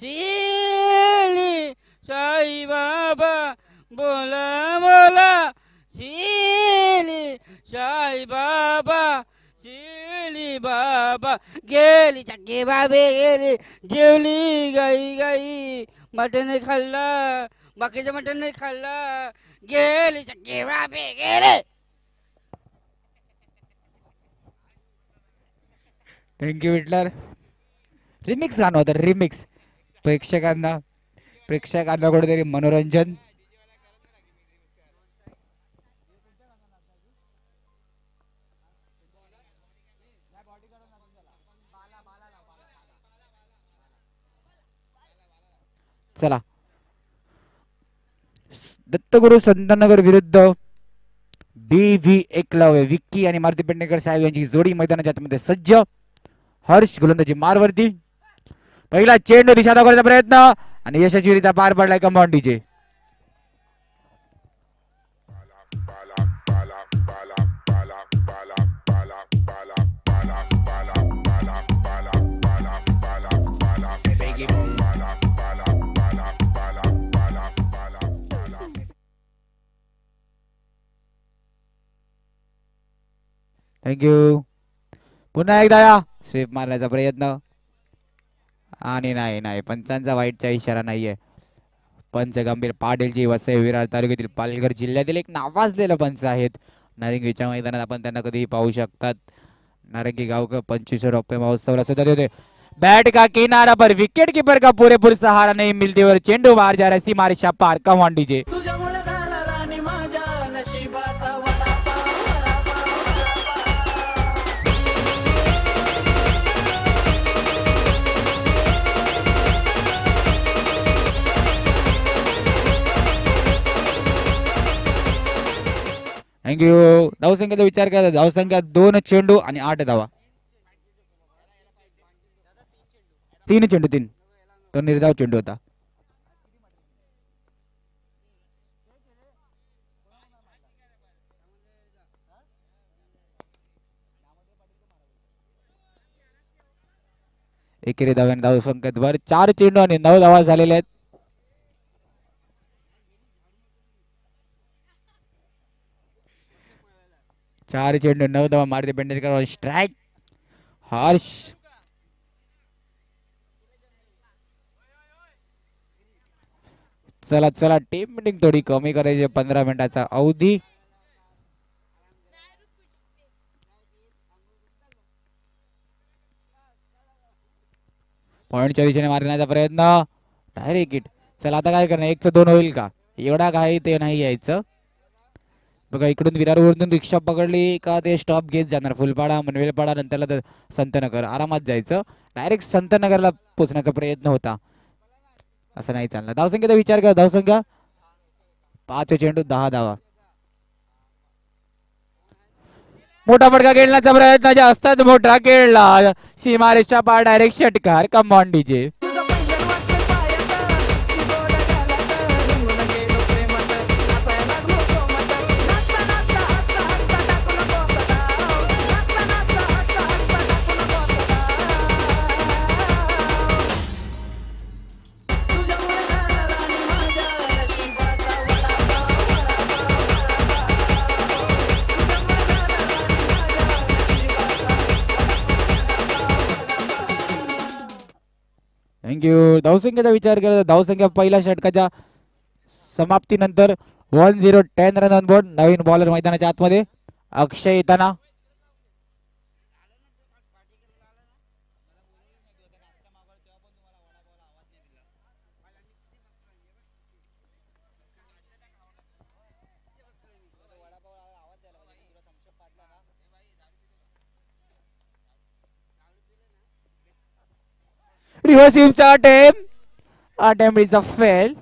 शिरडी साईबाबा बोला बोला शिरडी साईबाबा शिरडी बाबा गेली चक्के बाबे गेली जेवली गाई गाई मटण खाल्ला बाकीचं मटण नाही खाल्ला गेली चक्के बाबे गेले. थँक्यू विटलर. रिमिक्स गाणं होतं रिमिक्स. प्रेक्षकांना कुठेतरी मनोरंजन. चला दत्तगुरु संतनगर विरुद्ध BV एकलव्य विक्की आणि मारुती पेडणेकर साहेब यांची जोडी मैदानाच्या आतमध्ये सज्ज. हर्ष गोलंदाजी मारवरती. पहिला चेंडू दिशा दाखवण्याचा प्रयत्न आणि यशस्वीरित्या पार पडलाय. Command DJ. थँक्यू. पुन्हा एकदा या स्वीप मारण्याचा प्रयत्न आणि नाही पंचांचा वाईटचा इशारा नाहीये. पंच गंभीर पाटीलजी वसई विरार तालुक्यातील पालघर जिल्ह्यातील एक नावाजलेलं पंच आहेत. नारंगीच्या मैदानात आपण त्यांना कधीही पाहू शकतात. नारंगी गांव का 25 रुपये महोत्सव सुधा देते. बैट का किनारा पर विकेट कीपर का पूरेपूर सहारा नहीं मिलती और चेंडू बाहर जा रहा है. सीमा रेषा पार. कम ऑन डीजे. थँक्यू. धावसंख्येचा विचार करा. धावसंख्या 2 चेंडू आणि 8 धावा. 3 चेंडू 3 तो निर्धाव चेंडू होता. एकेरी धाव्याने धावसंख्येत भर. 4 चेंडू आणि 9 धावा झालेल्या आहेत. चार चेंडू 9 धावा. मारुती पेडणेकर स्ट्राइक. हर्ष चला टीम मिटिंग थोडी कमी करायची. 15 मिनिटाचा अवधी. पॉइंटच्या दिशेने मारण्याचा प्रयत्न. Direct hit. चला आता काय करणार. 1चं 2 होईल का. एवढा काय ते नाही यायचं बघा. इकडून विरारवरून रिक्षा पकडली का ते स्टॉप घेत जाणार. फुलपाडा मनवेलपाडा नंतरला संतनगर आरामात जायचं. डायरेक्ट संतनगरला पोहोचण्याचा प्रयत्न होता. असं नाही चालणार. धावसंख्येचा विचार करा. धावसंख्या 5 चेंडू 10 धावा. मोठा फटका खेळण्याचा प्रयत्न जास्तच मोठा खेळला. सीमारेषच्या पार. डायरेक्ट षटकार. कम ऑन डीजे. थँक्यू. धावसंख्येचा विचार केला. धावसंख्या पहिल्या षटकाच्या समाप्तीनंतर 10 run on board. Naveen bowler मैदानाच्या आतमध्ये अक्षय येताना. Reverse attempt is a fail.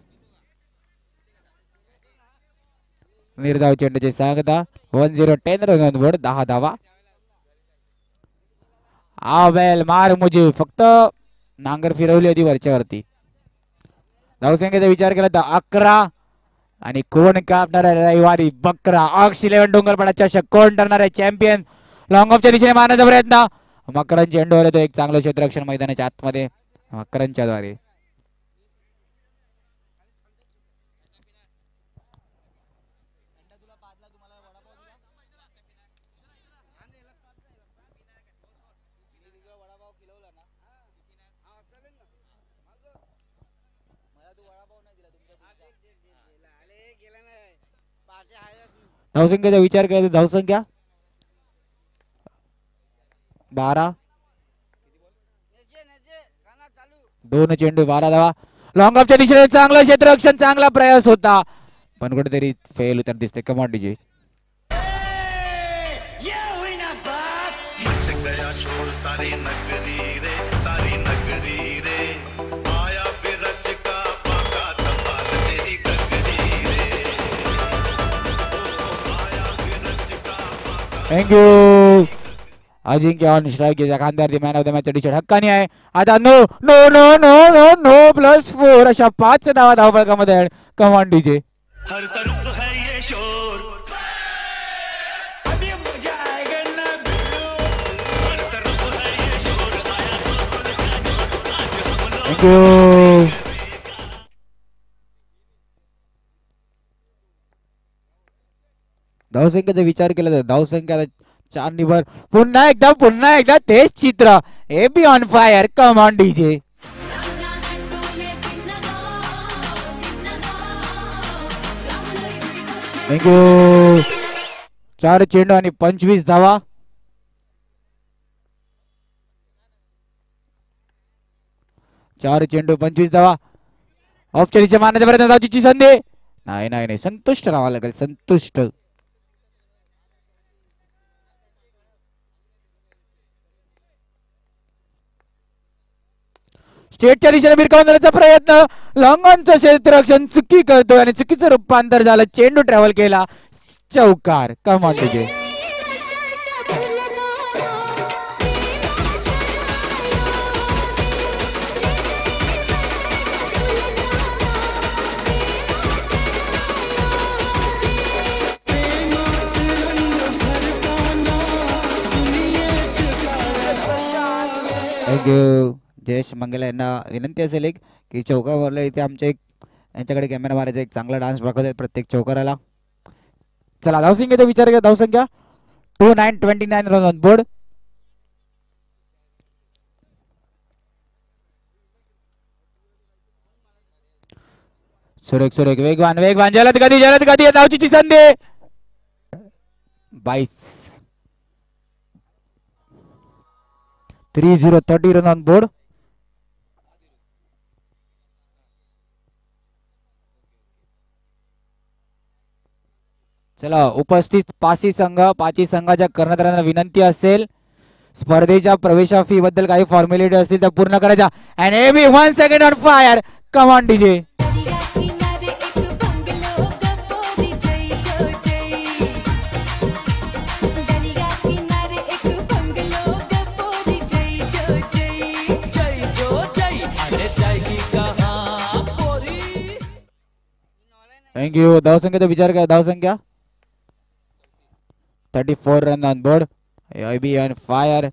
निर्धाव चेंडूची सांगता. 10 रन ऑन बोर्ड. 10 धावा. वेल मार मुझे फक्त नांगर फिरवली होती वरच्यावरती. धावसंख्येचा विचार केला तर 11 आणि कोण कापणार आहे रविवारी बकरा. ऑक्स 11 डोंगरपाडा चषक कोण ठरणार आहे चॅम्पियन. लॉंग ऑफच्या दिशेने मारण्याचा प्रयत्न. मकरन चेंडूवर येतो. एक चांगलं क्षेत्ररक्षण मैदानाच्या आतमध्ये मकरनच्या द्वारे. धावसंख्येचा विचार केला तर धावसंख्या 12. 2 चेंडू 12 धावा. लॉंग ऑफच्या दिशेने चांगलं क्षेत्ररक्षण, चांगला प्रयास होता पण कुठेतरी फेल उत्तर दिसते. Come on DJ. सारी नगरी रे आया बिरज का पाका संभाल तेरी गगरी रे आया बिरज का पाका. थँक्यू. अजिंक्य ऑन स्ट्राईक याच्या खांद्यावरती man of the match T shirt हक्कानी आहे. आता no no no no no no +4 अशा 5 धावा धावफलकामध्ये. Come on DJ. हर तरफ है ये शोर अभी मजा आएगा ना भिड़ो हर तरफ है ये शोर आया बिल्कुल क्या जोर आज हम लोग. थँक्यू. धावसंख्येचा विचार केला तर धावसंख्या 4 निभर. पुन्हा एकदा तेच चित्र. A B on fire. Come on DJ. Thank you. 4 चेंडू आणि 25 धावा. 4 चेंडू 25 धावा. औपचारिक मारण्याचा प्रयत्न. धावचीची संधी नाही. संतुष्ट राहावं लागेल. संतुष्ट. स्टेटच्या दिशेने भिरकावून जाण्याचा प्रयत्न. लॉंगॉनचं क्षेत्ररक्षण चुकी करतोय आणि चुकीचं रूपांतर झालं. चेंडू ट्रॅव्हल केला. चौकार. Come on DJ. Thank you. Jayesh Mangla यांना विनंती असेल एक की चौकावरला इथे आमच्या यांच्याकडे कॅमेरा मारायचा एक चांगला डान्स दाखवतात प्रत्येक चौकाराला. चला धावसंख्येचा विचार करा. धावसंख्या 2929 रन ऑन बोर्ड. सुरेख वेगवान जलद गती धावचीची संधी. 22. 30 रन ऑन बोर्ड. चला उपस्थित पाची संघाच्या कर्णधारांना विनंती असेल स्पर्धेच्या प्रवेशा फी बद्दल काही फॉर्मॅलिटी असतील तर पूर्ण करायचा. And AB 1 second on fire. Come on DJ. Thank you. धावसंख्येचा विचार करा. धावसंख्या 34 run on board. Be on fire.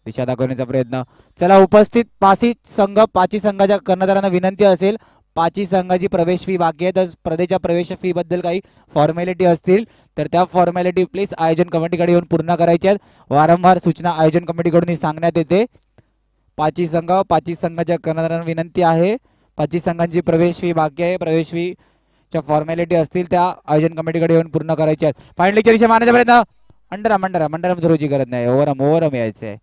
दिशा दाखवण्याचा प्रयत्न. चला उपस्थित पाची संघाच्या कर्णधारांना विनंती असेल पाची संघाची प्रवेश फी बाकी आहे तर स्पर्धेच्या प्रवेश फी बद्दल काही फॉर्मॅलिटी असतील तर त्या फॉर्मॅलिटी प्लीज आयोजन कमिटीकडे येऊन पूर्ण करायच्या आहेत. वारंवार सूचना आयोजन कमिटीकडून सांगण्यात येते. पाची संघाच्या कर्णधारांना विनंती आहे पाची संघांची प्रवेश फी बाकी आहे. प्रवेश फी च्या फॉर्मॅलिटी असतील त्या आयोजन कमिटीकडे येऊन पूर्ण करायच्या आहेत. फाईन लेगच्या दिशा मारण्याचा प्रयत्न. अंडरआर्म थ्रोची गरज नाही. ओव्हरआर्म यायचं आहे.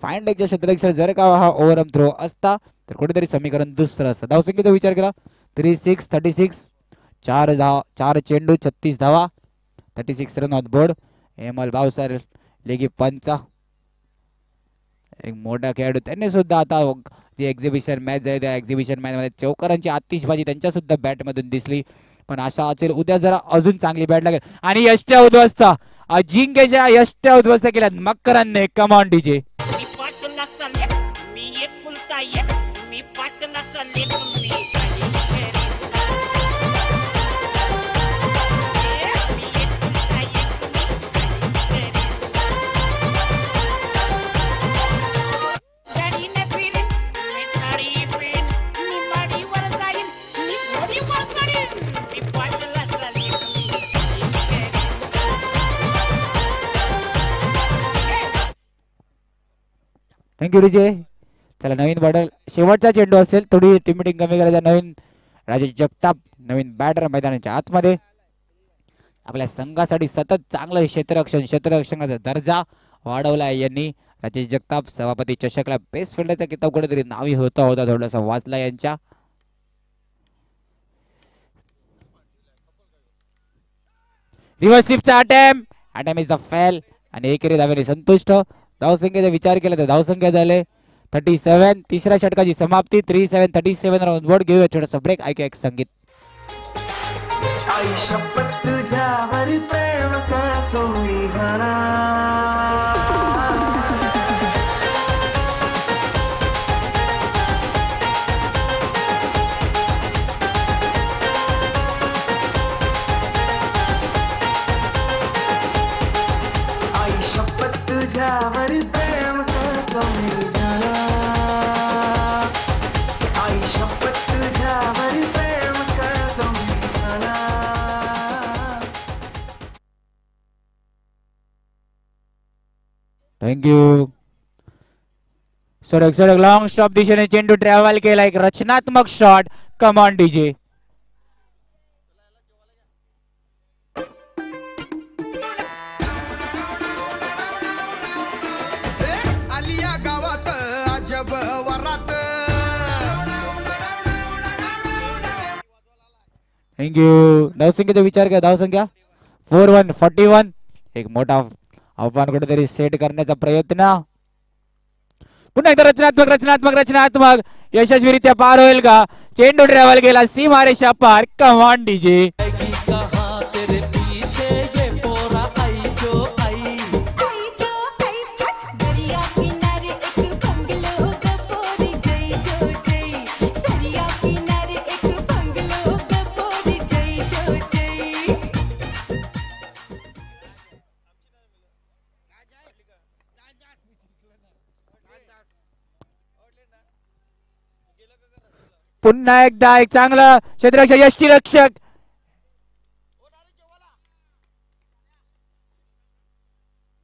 फाईन लेगच्या क्षेत्ररक्षण जर का हा ओव्हरआर्म थ्रो असता तर कुठेतरी समीकरण दुसरं असतं. धावसंख्येचा विचार केला 36. 4 चेंडू 36 धावा. 36 run on board. ML Bhavsar लेगी पंचा एक मोठा खेळाडू त्यांनी सुद्धा आता जी एक्झिबिशन मॅच झाली त्या एक्झिबिशन मॅच मध्ये चौकारांची आतिषबाजी त्यांच्या सुद्धा बॅट मधून दिसली पण आशा असेल उद्या जरा अजून चांगली बॅट लागेल. आणि यष्ट्या उद्ध्वस्त अजिंक्यच्या यष्ट्या उद्ध्वस्त केल्यात मकरांनी. Come on DJ. Thank you DJ. चला नवीन बॉर्डर शेवटचा चेंडू असेल थोडी टीम मिटिंग कमी करायचा. नवीन राजेश जगताप नवीन बॅटर मैदानाच्या आतमध्ये. आपल्या संघासाठी सतत चांगलं क्षेत्ररक्षणाचा दर्जा वाढवला आहे यांनी. राजेश जगताप सभापती चषकला बेस्ट फिल्डरचा किताब कुठेतरी नावी होता थोडासा वाचला यांच्या. रिव्हर्स स्वीपचा अटेम्प्ट इज द फेल आणि एकेरी धावेने संतुष्ट. धावसंख्येचा विचार केला तर धावसंख्या झाले 37. तिसऱ्या षटकाची समाप्ती 37-37 राऊंड बोर्ड. घेऊया छोटासा ब्रेक. ऐकूया एक संगीत. आई शपथ तुझ्यावर प्रेम करतो मी घरा. आई शपथ तुझ्यावर प्रेम करतो मी घरा. आई शपथ तुझ्यावर प्रेम करतो मी घरा. थँक्यू. सडक लॉंग स्टॉप दिशेने चेंडू ट्रॅव्हल केला. एक रचनात्मक शॉट. Come on DJ. आलिया गावात अजब वरात. थँक्यू. धावसंख्येचा विचार करा. धावसंख्या 41. एक मोठा आव्हान कुठेतरी सेट करण्याचा प्रयत्न. पुन्हा एकदा रचनात्मक यशस्वीरित्या पार होईल का? चेंडू ट्रॅव्हल गेला सीमारेषा पार. कमान डीजे. पुन्हा एकदा एक चांगलं क्षेत्ररक्षक यष्टीरक्षक.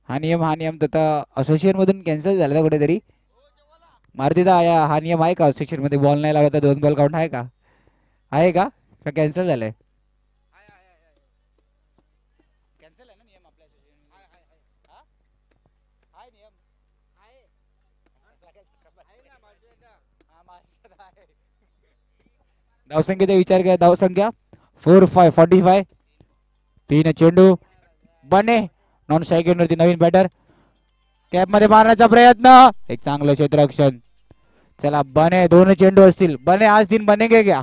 हा नियम तर असोसिएशन मधून कॅन्सल झाला कुठेतरी. मारुतीदा हा नियम आहे का? असोसिएशन मध्ये बॉल नाही लावला तर 2 बॉल काउंट आहे का? आहे का कॅन्सल झालंय? कॅन्सल आहे ना नियम आपल्या धावसंख्येचा विचार करा. धावसंख्या 45. 3 चेंडू. बने नॉन स्ट्राईक वरती नवीन बॅटर. कॅप मध्ये मारण्याचा प्रयत्न. एक चांगलं क्षेत्ररक्षण. चला बने 2 चेंडू असतील. बने आज 3 बनेंगे क्या?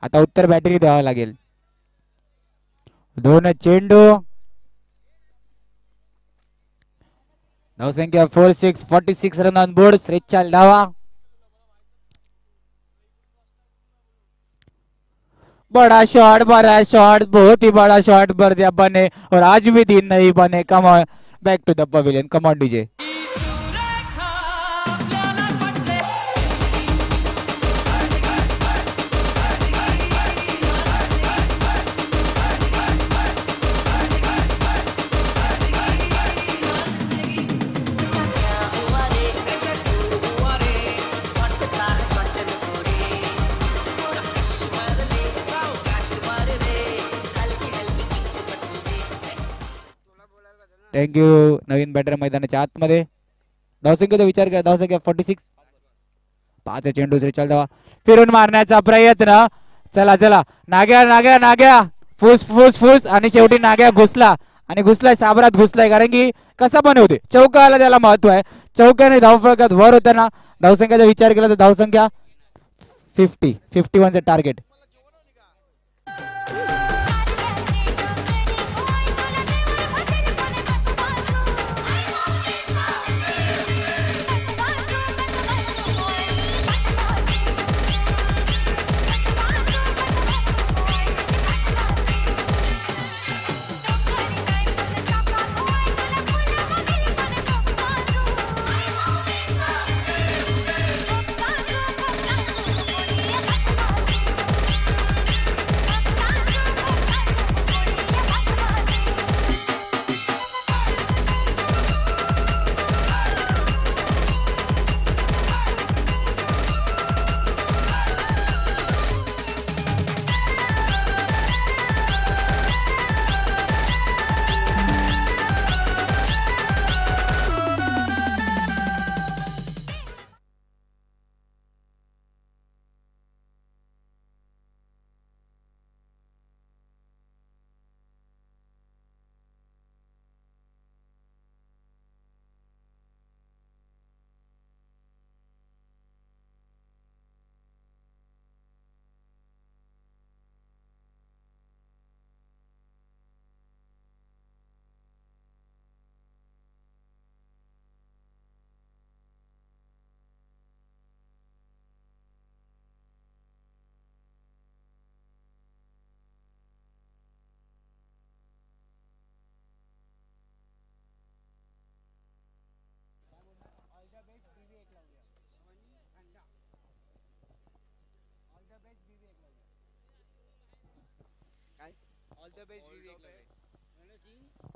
आता उत्तर बॅटरी द्यावं लागेल. 2 चेंडू. धावसंख्या 46 रन ऑन बोर्ड. 43 धावा. बड़ा शॉट बहुत ही बड़ा शॉट भर दिया बने और आज भी 3 नहीं बने. Come on back to the pavilion. Come on DJ. Thank you. नवीन बॅटर मैदानाच्या आतमध्ये. धावसंख्येचा विचार करा. धावसंख्या 46. 5 चेंडू 43 धावा. फिरून मारण्याचा प्रयत्न. चला नाग्या फुस आणि शेवटी नाग्या घुसलाय साबरात घुसलाय. कारण की कसा पण होते चौकाला त्याला महत्व आहे. चौक्याने धावफलकात वर होताना धावसंख्येचा विचार केला तर धावसंख्या 51चं टार्गेट.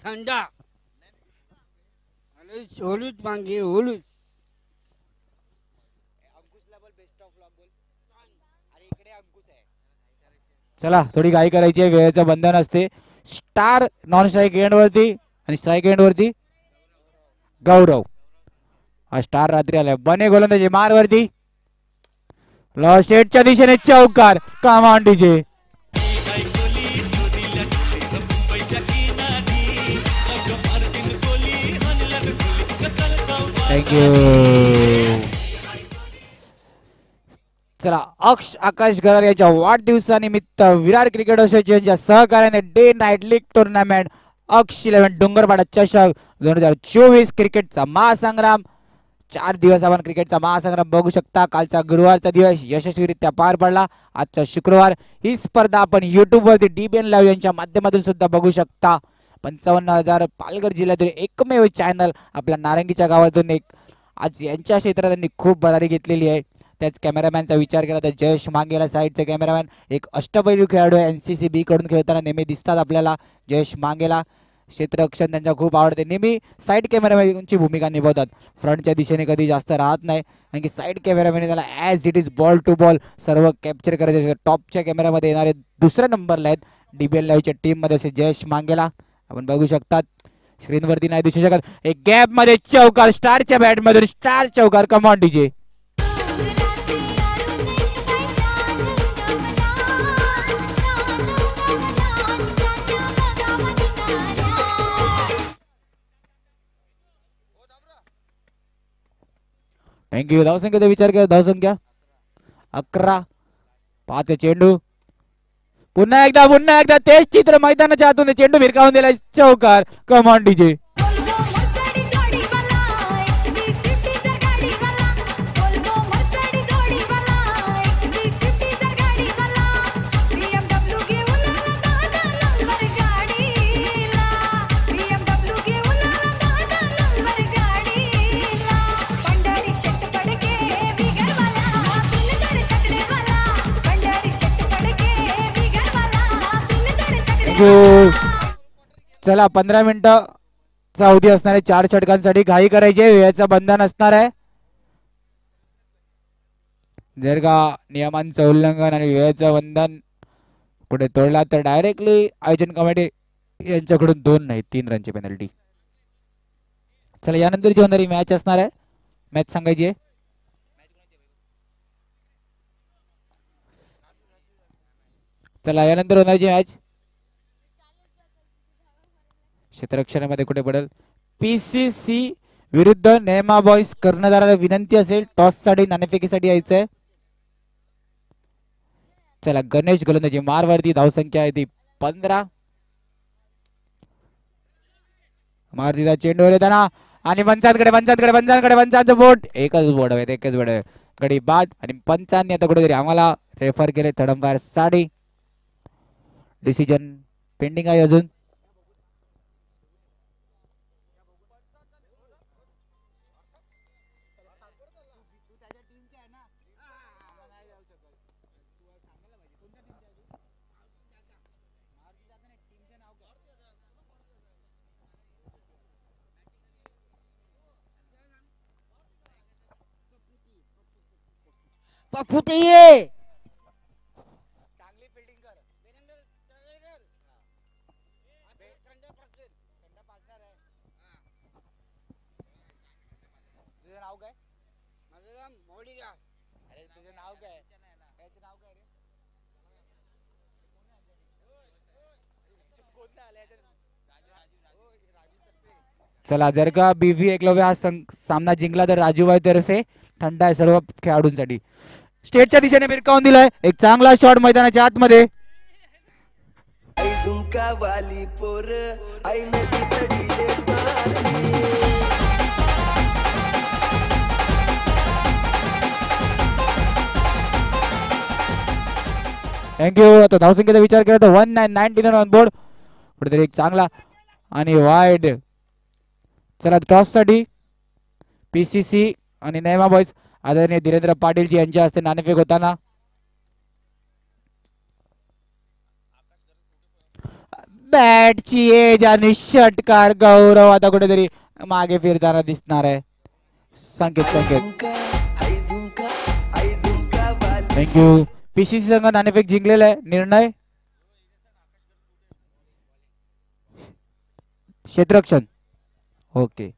थंडा होलूच मागे होलूच. चला थोडी घाई करायची आहे, वेळेचं बंधन असते. स्टार नॉन स्ट्राईक एंड वरती आणि स्ट्राईक एंड वरती गौरव. हा स्टार रात्री आलाय. बने गोलंदाजी मार वरती. लास्ट एटच्या दिशेने चौकार. कमान डीजे. ऐकली सुरीला झुली मुंबईच्या किनारी अगं मार्टिन कोली हनलन खुली चल जाऊ थँक्यू. चला अक्ष आकाश गरार याच्या वाढदिवसानिमित्त विराट क्रिकेट असोसिएशनच्या सहकार्याने डे नाईट लीग टुर्नामेंट अक्ष 11 डोंगरपाडा चषक 2024 क्रिकेटचा महासंग्राम. 4 दिवस आपण क्रिकेटचा महासंग्राम बघू शकता. कालचा गुरुवारचा दिवस यशस्वीरित्या पार पडला. आजचा शुक्रवार. ही स्पर्धा आपण युट्यूब वरती DBN लाईव्ह यांच्या माध्यमातून सुद्धा बघू शकता. 55,000 पालघर जिल्ह्यातील एकमेव चॅनल आपल्या नारंगीच्या गावातून एक आज यांच्या क्षेत्रात त्यांनी खूप भरारी घेतलेली आहे. त्याच कॅमेरामॅनचा विचार केला तर जयेश मांगेला साईडचे कॅमेरामॅन एक अष्टपैलू खेळाडू आहे. NCC कडून खेळताना नेहमी दिसतात आपल्याला जयेश मांगेला. क्षेत्ररक्षण त्यांच्या खूप आवडते. नेहमी साईड कॅमेरामॅनची भूमिका निभावतात. फ्रंटच्या दिशेने कधी जास्त राहत नाही कारण की साईड कॅमेरामॅन त्याला as it is ball to ball सर्व कॅप्चर करायचे. टॉपच्या कॅमेरामध्ये येणारे दुसऱ्या नंबरला आहेत DBN लाईव्हच्या टीममध्ये असे जयेश मांगेला आपण बघू शकतात. स्क्रीनवरती नाही दिसू शकत. एक गॅप मध्ये चौकार. स्टारच्या बॅटमधून स्टार चौकार. Come on DJ. थँक्यू. धावसंख्येचा विचार केला. धावसंख्या 11. 5 चेंडू. पुन्हा एकदा तेच चित्र मैदानाच्या आतून चेंडू भिरकावून दिलाय. चौकार. Come on DJ. चला 15 मिनिटं अवधी असणार आहे. 4 षटकांसाठी घाई करायची आहे. वेळेचं बंधन असणार आहे. जर का नियमांचं उल्लंघन आणि वेळेचं बंधन कुठे तोडला तर डायरेक्टली आयोजन कमिटी यांच्याकडून 2 नाही 3 रनची पेनल्टी. चला यानंतरची होणारी मॅच असणार आहे. मॅच सांगायची आहे. चला यानंतर होणारी मॅच क्षेत्ररक्षणामध्ये कुठे पडेल. PCC विरुद्ध नेमा बॉयज. कर्णधाराला विनंती असेल टॉस साठी नाणेफेकीसाठी यायचंय. चला गणेश गोलंदाजी मारवरती. धावसंख्या आहे ती 15. मारतीचा चेंडूवर येताना आणि पंचांचं बोट. एकच बोट आहे. गडी बाद आणि पंचांनी आता कुठेतरी आम्हाला रेफर केले. Third umpire sari. Decision pending आहे अजून. पप्पू ये चला जर का BV एकलव्य हा सामना जिंकला तर राजूभाई तर्फे थंड आहे सर्व खेळाडूंसाठी. स्टेटच्या दिशेने भिरकावून दिलाय. एक चांगला शॉट मैदानाच्या आतमध्ये. आई झुमका वाली पोर आईने तितडीले चालली. थँक्यू. आता धावसंख्येचा विचार केला तर 1999 ऑन बोर्ड. कुठेतरी एक चांगला आणि वाईड. चला टॉस साठी PCC आणि नेमा बॉयज आदरणीय धीरेंद्र पाटीलजी यांच्या हस्ते नाणेफेक होताना बॅटची एज आणि षटकार गौरव आता कुठेतरी मागे फिरताना दिसणार आहे. संकेत थँक्यू. पीसीसी संघ नाणेफेक जिंकलेला आहे. निर्णय क्षेत्ररक्षण. ओके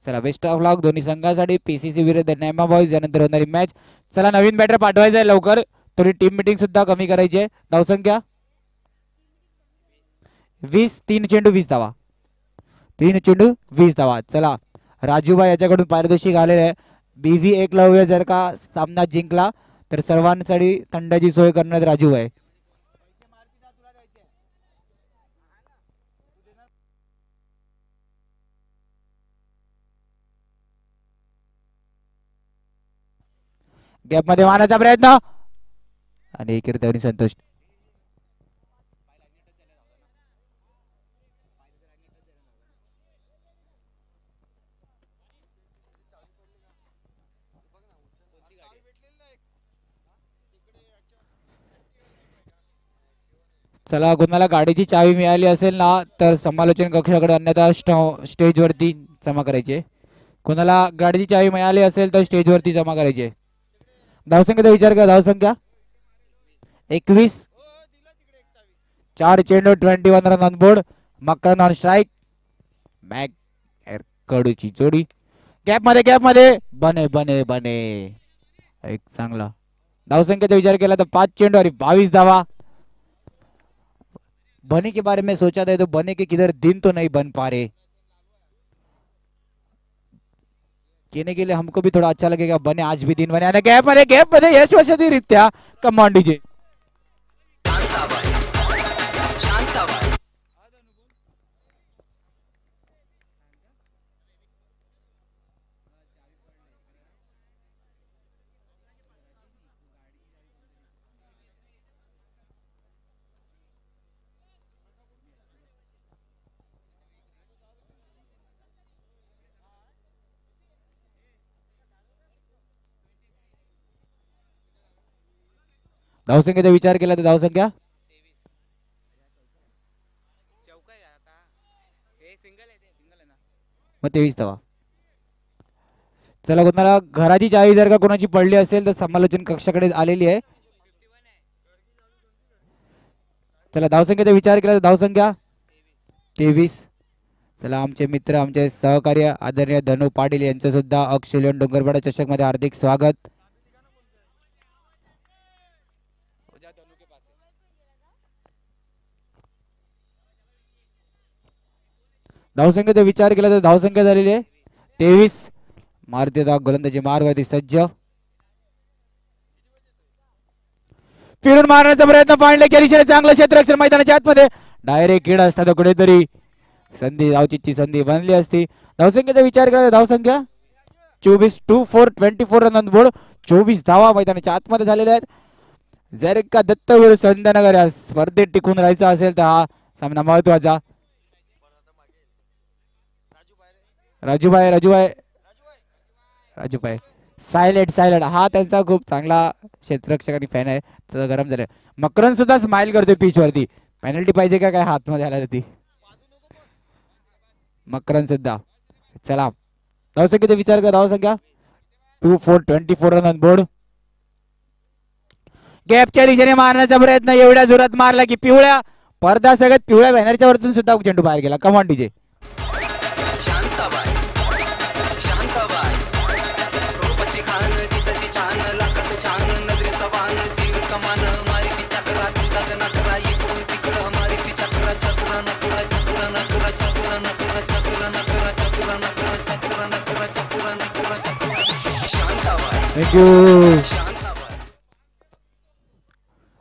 चला बेस्ट ऑफ लक दोन्ही संघासाठी. पीसीसी विरुद्ध नेमा बॉईज यानंतर होणारी मॅच. चला नवीन बॅटर पाठवायचं आहे लवकर. थोडी टीम मिटिंग सुद्धा कमी करायची आहे. धावसंख्या 20. 3 चेंडू 20 धावा. 3 चेंडू 20 धावा. चला राजूभाई याच्याकडून पारितोषिक आलेले आहे. बीव्ही एकलव्य जर का सामना जिंकला तर सर्वांसाठी थंडाची सोय करण्यात राजूभाई. गॅप मध्ये मारण्याचा प्रयत्न आणि एकेरी संतोष. चला कोणाला गाडीची चावी मिळाली असेल ना तर समालोचन कक्षाकडे अन्यथा स्टेजवरती जमा करायचे. कोणाला गाडीची चावी मिळाली असेल तर स्टेजवरती जमा करायचे. धावसंख्येचा विचार करा. धावसंख्या 21. 4 चेंडू 21 run on board. Makaran on strike. बॅक कडूची जोडी. गॅप मध्ये बने बने बने एक चांगला. धावसंख्येचा विचार केला तर 5 चेंडू आणि 22 धावा. बने के बारे में सोचा था तो बने के किधर दिन तो नहीं बन पा रहे. कहने के लिए हमको भी थोड़ा अच्छा लगेगा बने आज भी दिन बने. गॅप मध्ये यशस्वीरित्या कमांड डीजे. धावसंख्येचा विचार केला तर धावसंख्या मग 23 धावा. चला कोणाला घराची चावी जर का कोणाची पडली असेल तर समालोचन कक्षाकडे आलेली आहे. चला धावसंख्येचा विचार केला तर धावसंख्या 23. चला आमचे मित्र आमचे सहकार्य आदरणीय धनु पाटील यांचं सुद्धा अक्षलियन डोंगरपाडा चषक मध्ये हार्दिक स्वागत. धावसंख्येचा विचार केला तर धावसंख्या झालेली आहे 23. मारुती गोलंदाजी मारवरती सज्ज. फिरून मारण्याचा प्रयत्न पाडले केली. चांगलं क्षेत्ररक्षण मैदानाच्या आतमध्ये डायरेक्ट किड असतात कुठेतरी संधी धावचीची संधी बनली असती. धावसंख्येचा विचार केला तर धावसंख्या 24. 2-4 24 रन ऑन बोर्ड. 24 धावा मैदानाच्या आतमध्ये झालेल्या आहेत. जर का दत्तवीर संध्यानगर या स्पर्धेत टिकून राहायचं असेल तर हा सामना महत्वाचा. राजूभाई सायलेंट हा त्यांचा खूप चांगला क्षेत्ररक्षक आणि फॅन आहे. तर गरम झालं. मकरन सुद्धा स्माइल करतोय पिच वरती. पेनल्टी पाहिजे का काय हात मध्ये आला ती मकरन सुद्धा. चला धावसंख्येचा विचार करा. धावसंख्या 2-4 24 रन ऑन बोर्ड. गॅपच्या दिशेने मारण्याचा प्रयत्न एवढ्या जोरात मारला की पिवळ्या पडदा सगळ्यात पिवळ्या बॅनरच्या वरतून सुद्धा चेंडू बाहेर गेला. Come on DJ.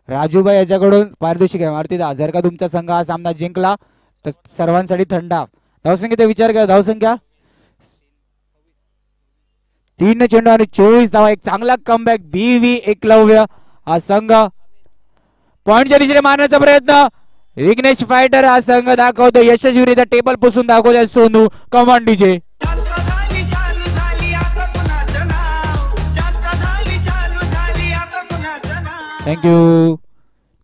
राजूभाई याच्याकडून पारितोषिक आहे. मारुती जर का तुमचा संघ हा सामना जिंकला तर सर्वांसाठी थंडा. धावसंख्येचा विचार करा. धावसंख्या 3 चेंडू आणि 24 धावा. एक चांगला कमबॅक. बीव्ही एकलव्य हा संघ पॉइंटच्या दिशेने मारण्याचा प्रयत्न. विघ्नेश फायटर हा संघ दाखवतो यशस्वीरित्या टेबल पुसून दाखवतो सोनू. Command DJ. थँक्यू.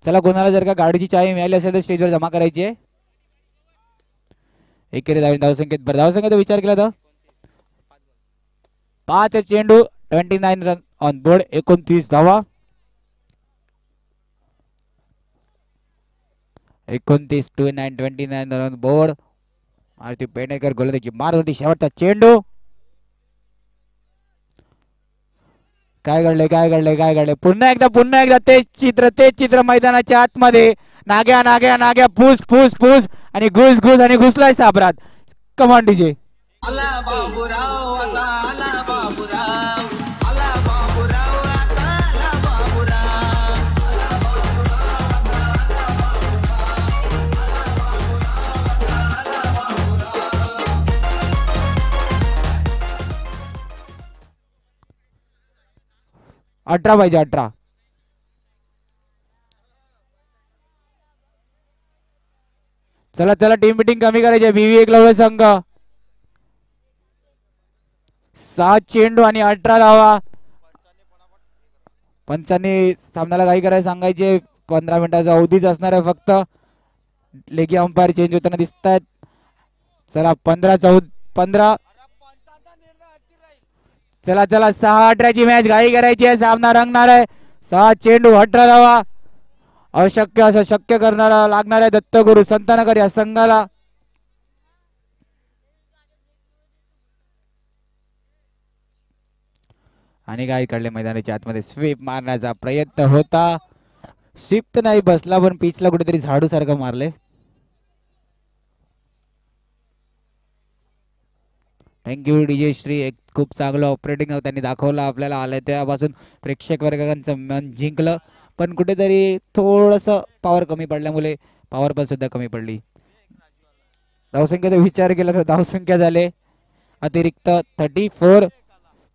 चला कोणाला जर का गाडीची चावी मिळाली असेल तर स्टेजवर जमा करायची आहे. एकेरी धावसंख्येत धावसंख्येचा विचार केला तर 5 चेंडू 29 रन ऑन बोर्ड 29 धावा 29 रन बोर्ड मारुती पेडणेकर गोलंदाजी मारवरती शेवटचा चेंडू काय घडले पुन्हा एकदा तेच चित्र मैदानाच्या आतमध्ये नाग्या फूस फूस फूस आणि घुस आणि घुसलाय साबरात कमांड डीजे आला बाबूराव आता आला बाबूराव आला बाबूराव आता आला बाबूराव अठरा पाहिजे 18 चला टीम मिटिंग कमी करायची बीव्ही एक लवकर संघ 7 चेंडू आणि 18 धावा पंचांनी सामन्याला काही करायला सांगायचे 15 मिनिटाचा अवधीच असणार आहे फक्त लेगी अंपायर चेंज होताना दिसत आहेत चला 15 चला 6-18 ची मॅच घाई करायची आहे सामना रंगणार आहे 6 चेंडू 18 धावा अशक्य असं शक्य करणारा लागणार आहे दत्तगुरु संतनगर या संघाला आणि काय कडले मैदानाच्या आतमध्ये स्वीप मारण्याचा प्रयत्न होता स्वीप तर नाही बसला पण पिचला कुठेतरी झाडू सारखं मारले थँक्यू डीजे श्री एक खूप चांगलं ऑपरेटिंग त्यांनी दाखवलं आपल्याला आलं त्यापासून प्रेक्षक वर्गाचं मन जिंकलं पण कुठेतरी थोडस पॉवर कमी पडल्यामुळे पॉवर पण सुद्धा कमी पडली धावसंख्येचा विचार केला तर धावसंख्या झाले अतिरिक्त 34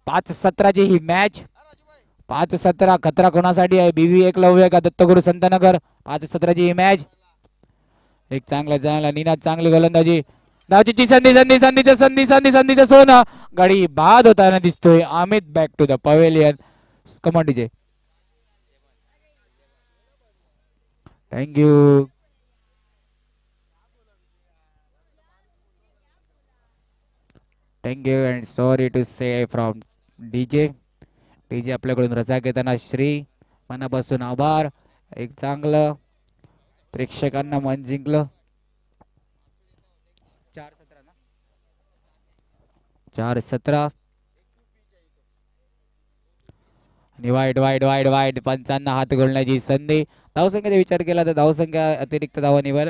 5-17 ची ही मॅच 5-17 खतरा कोणासाठी आहे बीव्ही एकलव्य का दत्तगुरु संतनगर 5-17 ची ही मॅच एक चांगला निनाद चांगली गोलंदाजी धावची संधीचं सोनं गाडी बाद होताना दिसतोय Amit back to the pavilion come on DJ thank you and sorry to say from DJ आपल्याकडून रजा घेताना श्री मनापासून आभार एक चांगलं प्रेक्षकांना मन जिंकलं 4-17 आणि वाईट पंचांना हात घोलण्याची संधी धावसंख्येचा विचार केला तर धावसंख्या अतिरिक्त धावांवर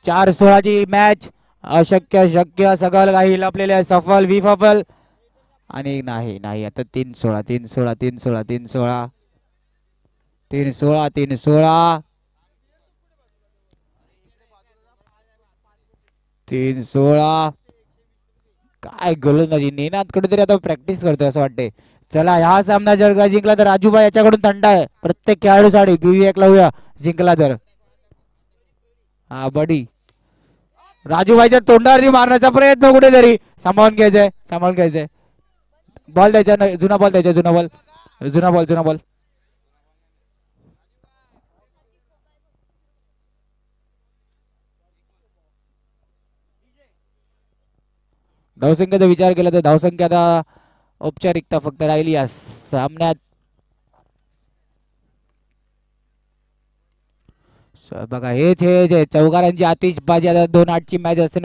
4-16 ची मॅच अशक्य शक्य सगळं काही लपलेले आहे सफल विफल आणि नाही आता 3-16 काय गोलंदाजी निनाद कुठेतरी आता प्रॅक्टिस करतोय असं वाटतंय चला ह्या सामना जर का जिंकला तर राजूभाई याच्याकडून थंड आहे प्रत्येक खेळाडूसाठी बीव्ही एकलव्य जिंकला तर हा बडी राजूभाईच्या तोंडावरती मारण्याचा प्रयत्न कुठेतरी सांभाळून घ्यायचंय बॉल द्यायचा जुना बॉल धावसंख्येचा विचार केला तर धावसंख्या आता औपचारिकता फक्त राहिली या सामन्यात बघा हेच चौकारांची आतिषबाजी आता 2-8 ची मॅच असते